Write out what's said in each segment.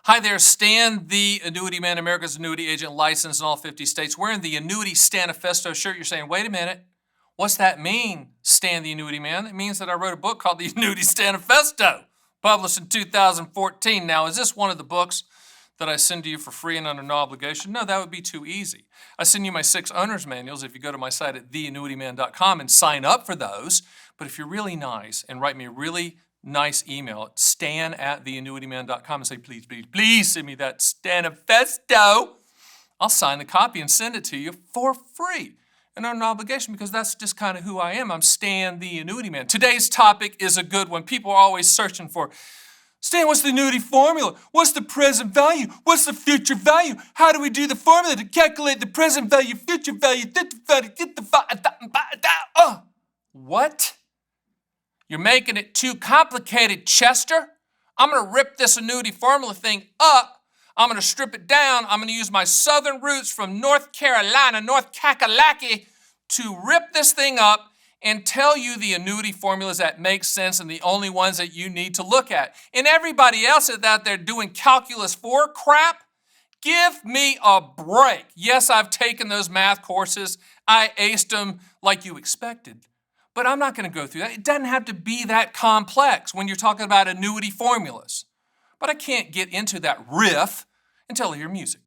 Hi there, Stan, the Annuity Man, America's annuity agent, licensed in all 50 states. Wearing the Annuity Stanifesto shirt. You're saying, wait a minute, what's that mean, Stan the Annuity Man? It means that I wrote a book called the Annuity Stanifesto, published in 2014. Now, is this one of the books that I send to you for free and under no obligation? No, that would be too easy. I send you my 6 owner's manuals if you go to my site at theannuityman.com and sign up for those. But if you're really nice and write me a really nice email at stan@theannuityman.com and say, please, please, please send me that Stanifesto, I'll sign the copy and send it to you for free and under no obligation, because that's just kind of who I am. I'm Stan the Annuity Man. Today's topic is a good one. People are always searching for, Stan, what's the annuity formula? What's the present value? What's the future value? How do we do the formula to calculate the present value, future value, What? You're making it too complicated, Chester. I'm going to rip this annuity formula thing up. I'm going to strip it down. I'm going to use my southern roots from North Carolina, North Kakalaki, to rip this thing up and tell you the annuity formulas that make sense and the only ones that you need to look at. And everybody else is out there doing calculus 4 crap. Give me a break. Yes, I've taken those math courses. I aced them like you expected. But I'm not going to go through that. It doesn't have to be that complex when you're talking about annuity formulas. But I can't get into that riff until I hear music.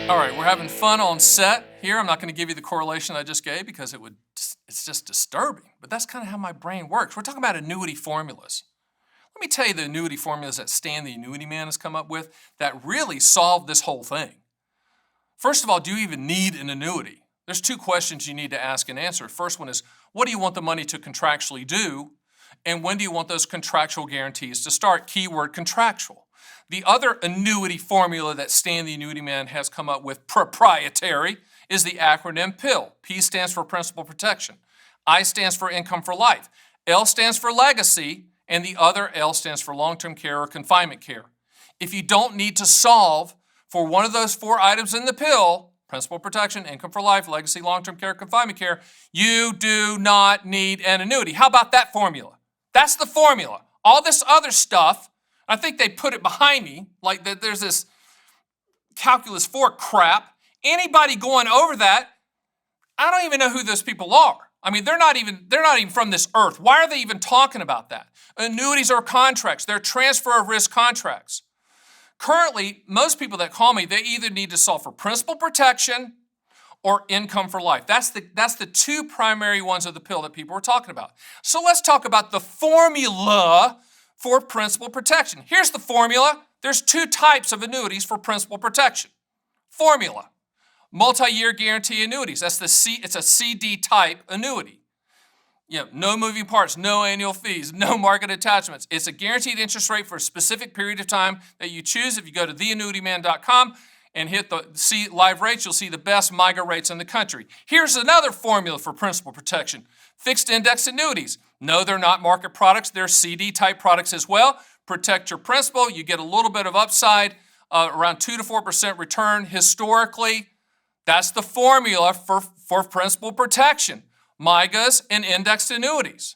All right, we're having fun on set here. I'm not going to give you the correlation I just gave because it's just disturbing. But that's kind of how my brain works. We're talking about annuity formulas. Let me tell you the annuity formulas that Stan the Annuity Man has come up with that really solve this whole thing. First of all, do you even need an annuity? There's 2 questions you need to ask and answer. First one is, what do you want the money to contractually do? And when do you want those contractual guarantees to start? Keyword contractual. The other annuity formula that Stan the Annuity Man has come up with, proprietary, is the acronym PIL. P stands for principal protection. I stands for income for life. L stands for legacy. And the other L stands for long-term care or confinement care. If you don't need to solve for one of those 4 items in the pill, principal protection, income for life, legacy, long-term care, confinement care, you do not need an annuity. How about that formula? That's the formula. All this other stuff, I think they put it behind me, like there's this calculus 4 crap. Anybody going over that, I don't even know who those people are. I mean, they're not even from this earth. Why are they even talking about that? Annuities are contracts. They're transfer of risk contracts. Currently, most people that call me, they either need to solve for principal protection or income for life. That's the 2 primary ones of the pill that people are talking about. So let's talk about the formula for principal protection. Here's the formula. There's 2 types of annuities for principal protection. Formula. Multi-year guarantee annuities. It's a CD type annuity. No moving parts, no annual fees, no market attachments. It's a guaranteed interest rate for a specific period of time that you choose. If you go to theannuityman.com and hit the see live rates, you'll see the best MIGA rates in the country. Here's another formula for principal protection. Fixed index annuities. No, they're not market products. They're CD type products as well. Protect your principal. You get a little bit of upside, around 2 to 4% return historically. That's the formula for principal protection, MIGAs and indexed annuities.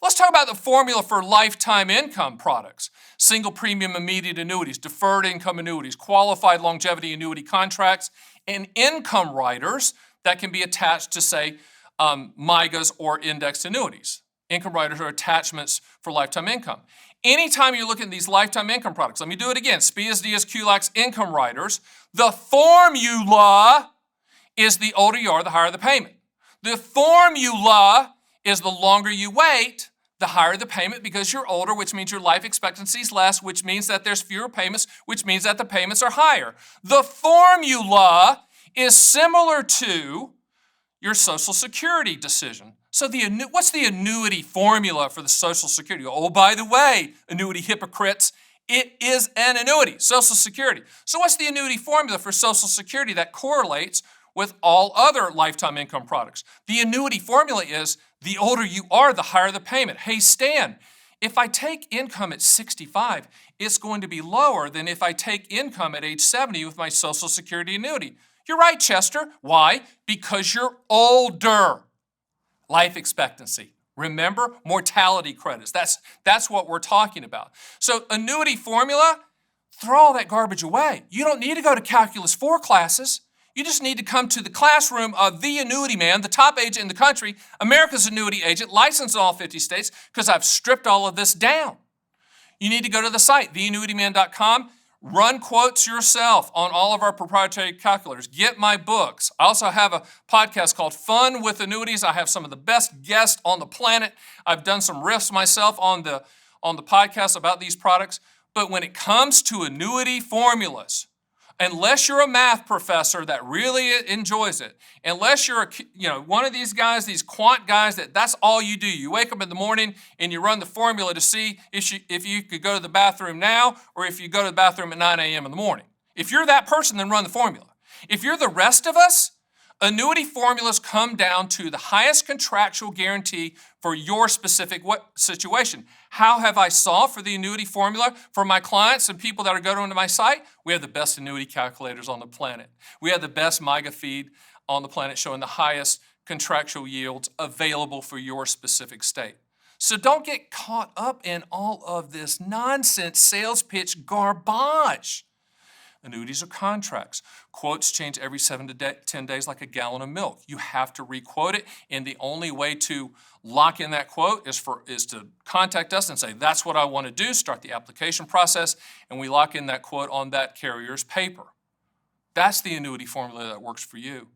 Let's talk about the formula for lifetime income products, single premium immediate annuities, deferred income annuities, qualified longevity annuity contracts, and income riders that can be attached to, say, MIGAs or indexed annuities. Income riders are attachments for lifetime income. Anytime you're looking at these lifetime income products, let me do it again, SPIAs, DIAs, QLACs, income riders, the formula is the older you are, the higher the payment. The formula is the longer you wait, the higher the payment because you're older, which means your life expectancy is less, which means that there's fewer payments, which means that the payments are higher. The formula is similar to your Social Security decision. So what's the annuity formula for the Social Security? Oh, by the way, annuity hypocrites, it is an annuity, Social Security. So what's the annuity formula for Social Security that correlates with all other lifetime income products? The annuity formula is the older you are, the higher the payment. Hey, Stan, if I take income at 65, it's going to be lower than if I take income at age 70 with my Social Security annuity. You're right, Chester. Why? Because you're older. life expectancy. Remember, mortality credits. That's what we're talking about. So annuity formula, throw all that garbage away. You don't need to go to Calculus 4 classes. You just need to come to the classroom of the Annuity Man, the top agent in the country, America's annuity agent, licensed in all 50 states, because I've stripped all of this down. You need to go to the site, theannuityman.com. Run quotes yourself on all of our proprietary calculators. Get my books. I also have a podcast called Fun with Annuities. I have some of the best guests on the planet. I've done some riffs myself on the podcast about these products. But when it comes to annuity formulas, unless you're a math professor that really enjoys it, unless you're one of these guys, these quant guys that's all you do. You wake up in the morning and you run the formula to see if you could go to the bathroom now or if you go to the bathroom at 9 a.m. in the morning. If you're that person, then run the formula. If you're the rest of us, annuity formulas come down to the highest contractual guarantee for your specific situation. How have I solved for the annuity formula for my clients and people that are going to my site? We have the best annuity calculators on the planet. We have the best MIGA feed on the planet showing the highest contractual yields available for your specific state. So don't get caught up in all of this nonsense sales pitch garbage. Annuities are contracts. Quotes change every 7 to 10 days like a gallon of milk. You have to re-quote it, and the only way to lock in that quote is to contact us and say, that's what I want to do, start the application process, and we lock in that quote on that carrier's paper. That's the annuity formula that works for you.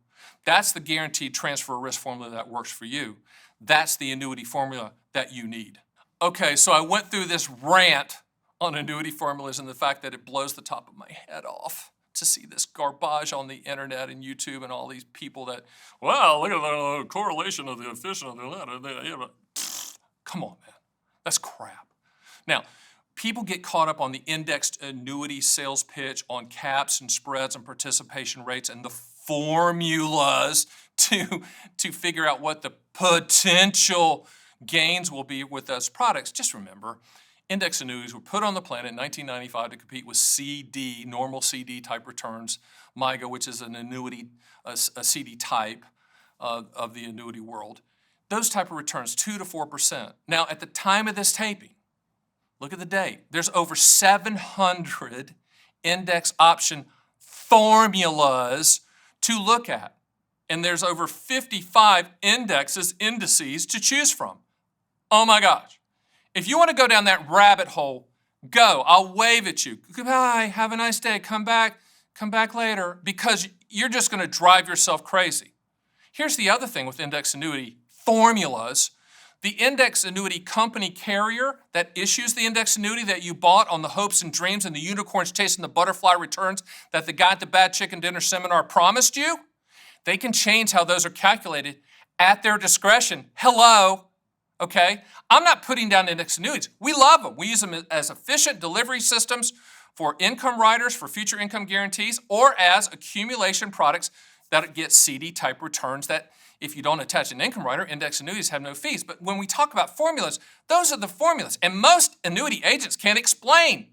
That's the guaranteed transfer risk formula that works for you. That's the annuity formula that you need. Okay, so I went through this rant on annuity formulas and the fact that it blows the top of my head off to see this garbage on the internet and YouTube and all these people that, well, look at the correlation of the efficient. Come on, man. That's crap. Now, people get caught up on the indexed annuity sales pitch on caps and spreads and participation rates and the formulas to figure out what the potential gains will be with those products. Just remember, index annuities were put on the planet in 1995 to compete with CD, normal CD type returns, MIGA, which is an annuity, a CD type of the annuity world. Those type of returns, 2 to 4%. Now, at the time of this taping, look at the date. There's over 700 index option formulas to look at. And there's over 55 indices to choose from. Oh my gosh. If you want to go down that rabbit hole, go. I'll wave at you. Goodbye, have a nice day, come back later, because you're just going to drive yourself crazy. Here's the other thing with index annuity formulas. The index annuity company carrier that issues the index annuity that you bought on the hopes and dreams and the unicorns chasing the butterfly returns that the guy at the Bad Chicken Dinner seminar promised you, they can change how those are calculated at their discretion. Hello. Okay, I'm not putting down index annuities. We love them. We use them as efficient delivery systems for income riders, for future income guarantees, or as accumulation products that get CD type returns that if you don't attach an income rider, index annuities have no fees. But when we talk about formulas, those are the formulas. And most annuity agents can't explain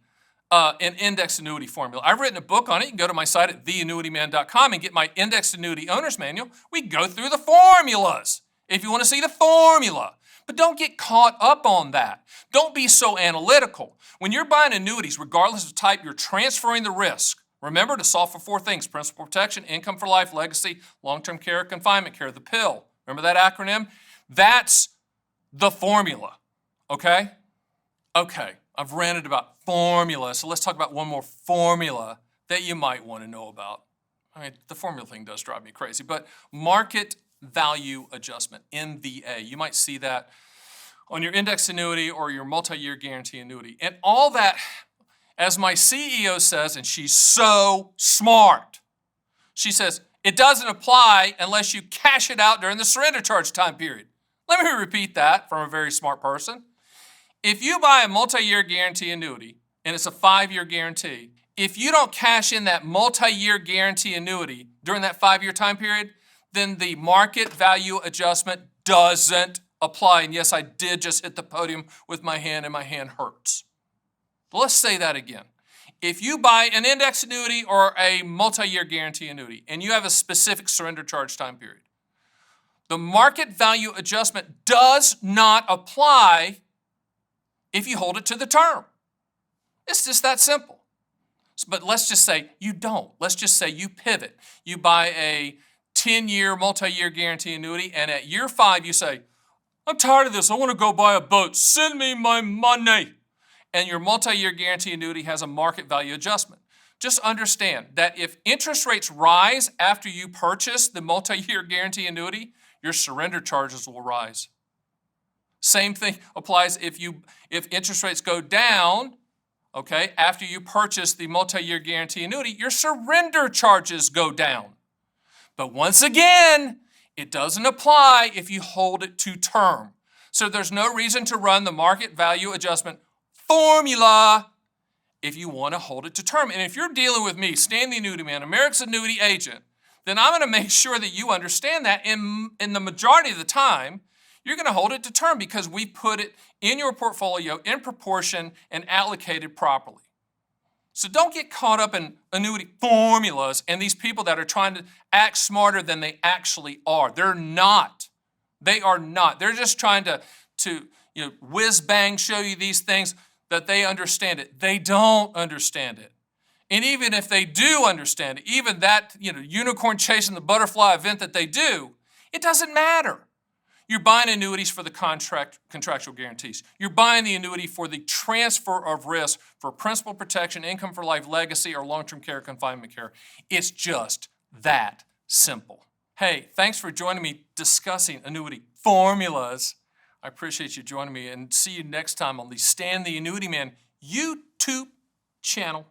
an index annuity formula. I've written a book on it. You can go to my site at theannuityman.com and get my index annuity owner's manual. We go through the formulas if you want to see the formula. But don't get caught up on that. Don't be so analytical. When you're buying annuities, regardless of type, you're transferring the risk. Remember to solve for 4 things: principal protection, income for life, legacy, long-term care, confinement care, the pill. Remember that acronym? That's the formula, okay? Okay, I've ranted about formula, so let's talk about one more formula that you might want to know about. I mean, the formula thing does drive me crazy, but market value adjustment, MVA. You might see that on your index annuity or your multi-year guarantee annuity. And all that, as my CEO says, and she's so smart, she says, it doesn't apply unless you cash it out during the surrender charge time period. Let me repeat that from a very smart person. If you buy a multi-year guarantee annuity, and it's a 5-year guarantee, if you don't cash in that multi-year guarantee annuity during that 5-year time period, then the market value adjustment doesn't apply. And yes, I did just hit the podium with my hand and my hand hurts. But let's say that again. If you buy an index annuity or a multi-year guarantee annuity and you have a specific surrender charge time period, The market value adjustment does not apply if you hold it to the term. It's just that simple. But let's just say you don't. Let's just say you pivot. You buy a 10-year, multi-year guarantee annuity, and at year 5 you say, I'm tired of this. I want to go buy a boat. Send me my money. And your multi-year guarantee annuity has a market value adjustment. Just understand that if interest rates rise after you purchase the multi-year guarantee annuity, your surrender charges will rise. Same thing applies if interest rates go down, okay, after you purchase the multi-year guarantee annuity, your surrender charges go down. But once again, it doesn't apply if you hold it to term. So there's no reason to run the market value adjustment formula if you want to hold it to term. And if you're dealing with me, Stan the Annuity Man, America's Annuity Agent, then I'm going to make sure that you understand that in the majority of the time, you're going to hold it to term because we put it in your portfolio in proportion and allocated properly. So don't get caught up in annuity formulas and these people that are trying to act smarter than they actually are. They're not. They are not. They're just trying to whiz bang show you these things that they understand it. They don't understand it. And even if they do understand it, even that unicorn chasing the butterfly event that they do, it doesn't matter. You're buying annuities for the contractual guarantees. You're buying the annuity for the transfer of risk for principal protection, income for life, legacy, or long-term care, confinement care. It's just that simple. Hey, thanks for joining me discussing annuity formulas. I appreciate you joining me, and see you next time on the Stan the Annuity Man YouTube channel.